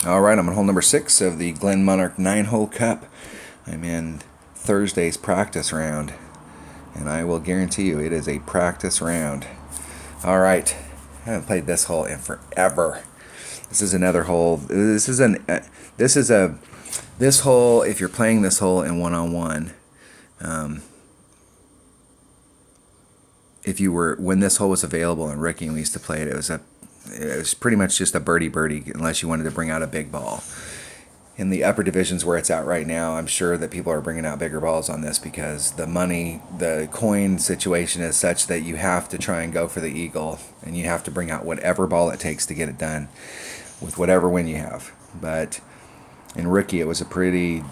Alright, I'm on hole number 6 of the Glenmonarch 9-hole cup. I'm in Thursday's practice round, and I will guarantee you it is a practice round. Alright, I haven't played this hole in forever. This is another hole. This hole, if you're playing this hole in one-on-one, when this hole was available in rookie and we used to play it, it was pretty much just a birdie unless you wanted to bring out a big ball. In the upper divisions where it's at right now, I'm sure that people are bringing out bigger balls on this because the coin situation is such that you have to try and go for the eagle, and you have to bring out whatever ball it takes to get it done with whatever win you have. But in rookie, it was a pretty,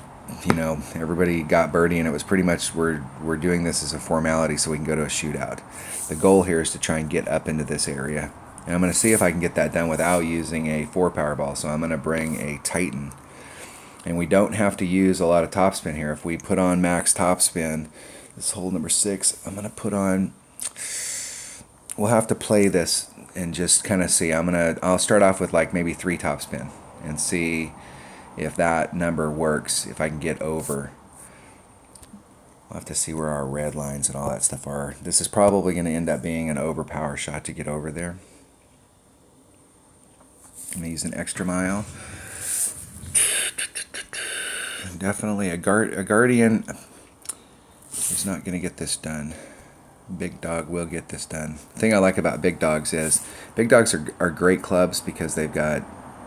everybody got birdie, and it was pretty much we're doing this as a formality so we can go to a shootout. The goal here is to try and get up into this area, and I'm going to see if I can get that done without using a 4-power ball. So I'm going to bring a Titan, and we don't have to use a lot of topspin here. If we put on max topspin, this hole number 6, I'm going to put on. We'll have to play this and just kind of see. I'll start off with like maybe 3 topspin and see if that number works, if I can get over. We'll have to see where our red lines and all that stuff are. This is probably going to end up being an overpower shot to get over there. I'm going to use an extra mile. Definitely a guardian is not going to get this done. Big dog will get this done. The thing I like about big dogs is big dogs are great clubs because they've got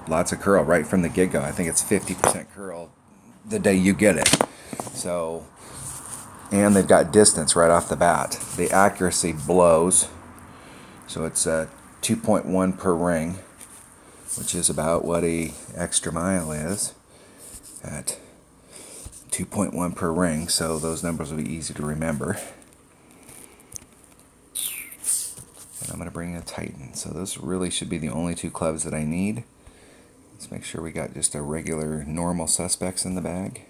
lots of curl right from the get-go. I think it's 50% curl the day you get it. So, and they've got distance right off the bat. The accuracy blows. So it's 2.1 per ring, which is about what a extra mile is at 2.1 per ring. So those numbers will be easy to remember. And I'm going to bring in a Titan. So those really should be the only 2 clubs that I need. Let's make sure we got just a regular normal suspects in the bag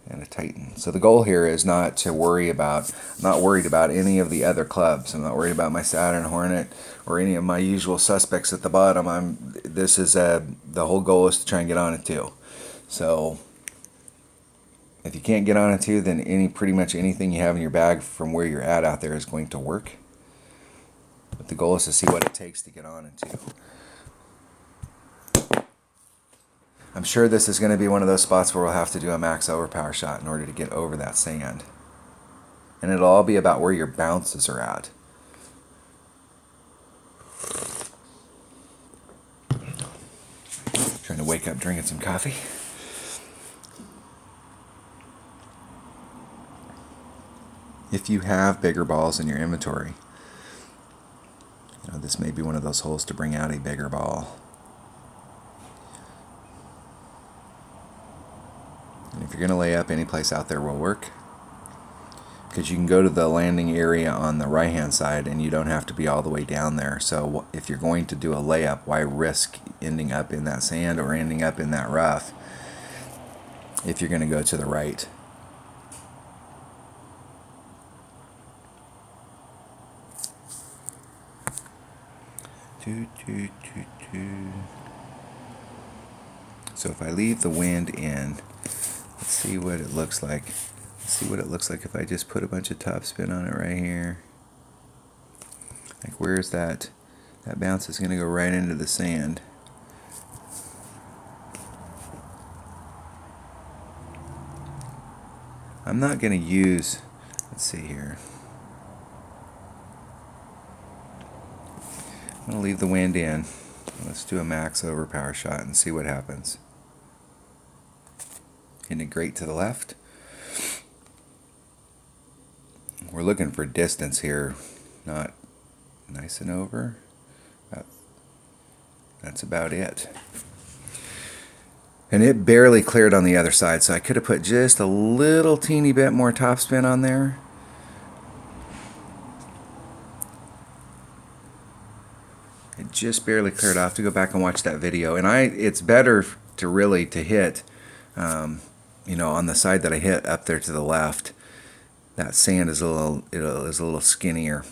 and a Titan. So the goal here is not to worry about, I'm not worried about any of the other clubs. I'm not worried about my Saturn Hornet or any of my usual suspects at the bottom. The whole goal is to try and get on it too. So if you can't get on it too, then pretty much anything you have in your bag from where you're at out there is going to work. But the goal is to see what it takes to get on it too. I'm sure this is going to be one of those spots where we'll have to do a max overpower shot in order to get over that sand. And it'll all be about where your bounces are at. Trying to wake up drinking some coffee. If you have bigger balls in your inventory, this may be one of those holes to bring out a bigger ball. And if you're going to lay up, any place out there will work, because you can go to the landing area on the right hand side and you don't have to be all the way down there. So if you're going to do a layup, why risk ending up in that sand or ending up in that rough if you're going to go to the right? So if I leave the wind in, let's see what it looks like. Let's see what it looks like if I just put a bunch of topspin on it right here. Like, where's that? That bounce is going to go right into the sand. I'm not going to use, let's see here. I'm going to leave the wind in. Let's do a max overpower shot and see what happens. Hitting it great to the left. We're looking for distance here, not nice and over. That's about it. And it barely cleared on the other side, so I could have put just a little teeny bit more topspin on there. It just barely cleared. I'll have to go back and watch that video. And it's better to hit, on the side that I hit up there to the left. That sand is a little skinnier.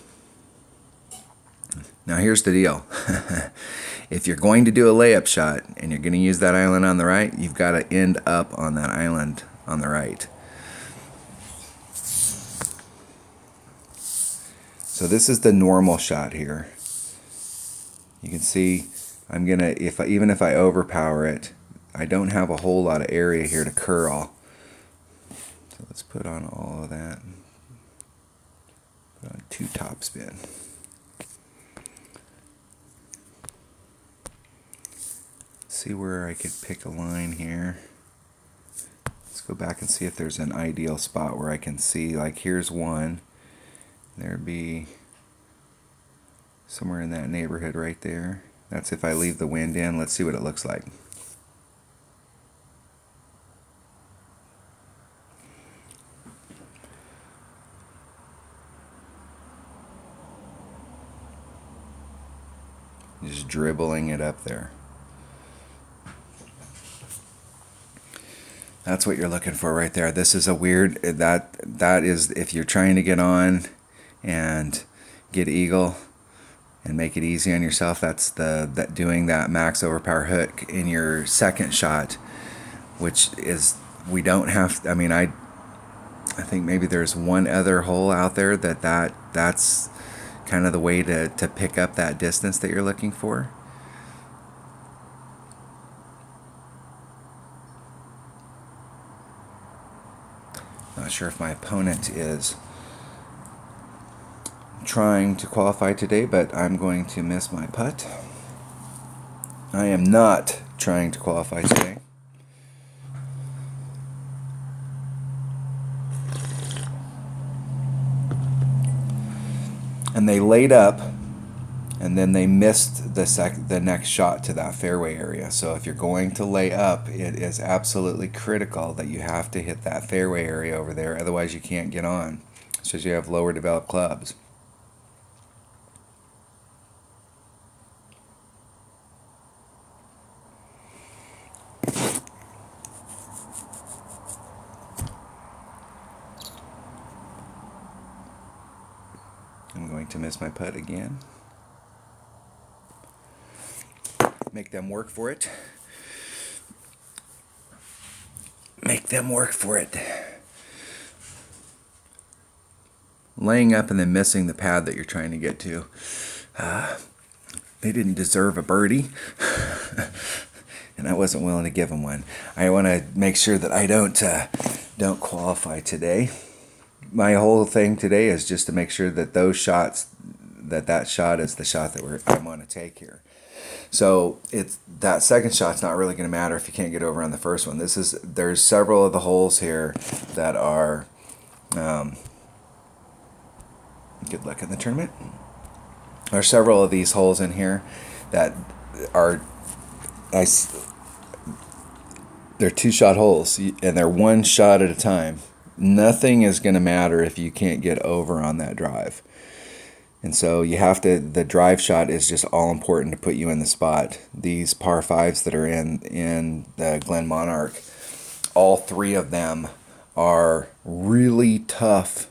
Now here's the deal. If you're going to do a layup shot and you're going to use that island on the right, you've got to end up on that island on the right. So this is the normal shot here. You can see I'm gonna, even if I overpower it, I don't have a whole lot of area here to curl. So let's put on all of that. Put on 2 topspin. See where I could pick a line here. Let's go back and see if there's an ideal spot where I can see, like here's one. There'd be somewhere in that neighborhood right there. That's if I leave the wind in. Let's see what it looks like. Just dribbling it up there. That's what you're looking for right there. This is a weird, that is, if you're trying to get on and get eagle and make it easy on yourself, that's doing that max overpower hook in your second shot, which is, we don't have, I mean, I think maybe there's one other hole out there that's kind of the way to pick up that distance that you're looking for. Not sure if my opponent is trying to qualify today, but I'm going to miss my putt. I am not trying to qualify today. And they laid up, and then they missed the next shot to that fairway area. So if you're going to lay up, it is absolutely critical that you have to hit that fairway area over there. Otherwise, you can't get on. It's just you have lower developed clubs. I'm going to miss my putt again. Make them work for it. Make them work for it. Laying up and then missing the pad that you're trying to get to. They didn't deserve a birdie. And I wasn't willing to give them one. I want to make sure that I don't qualify today. My whole thing today is just to make sure that those shots, that shot is the shot that I want to take here. So that second shot's not really going to matter if you can't get over on the first one. There's several of the holes here that are good luck in the tournament. There are several of these holes in here that are they're 2-shot holes, and they're 1 shot at a time. Nothing is going to matter if you can't get over on that drive. And so you have to, the drive shot is just all important to put you in the spot. These par 5s that are in the Glenmonarch, all 3 of them are really tough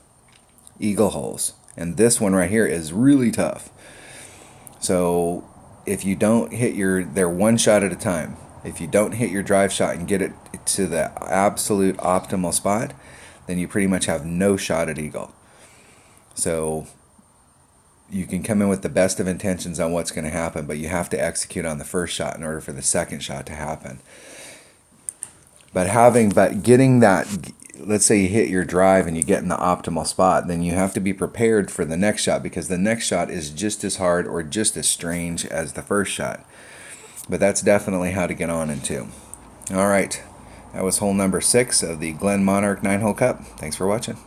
eagle holes. And this one right here is really tough. So if you don't hit they're 1 shot at a time. If you don't hit your drive shot and get it to the absolute optimal spot, then you pretty much have no shot at eagle. So you can come in with the best of intentions on what's going to happen, but you have to execute on the first shot in order for the second shot to happen. But getting that, let's say you hit your drive and you get in the optimal spot, then you have to be prepared for the next shot, because the next shot is just as hard or just as strange as the first shot. But that's definitely how to get on into. All right, that was hole number 6 of the Glenmonarch 9-hole Cup. Thanks for watching.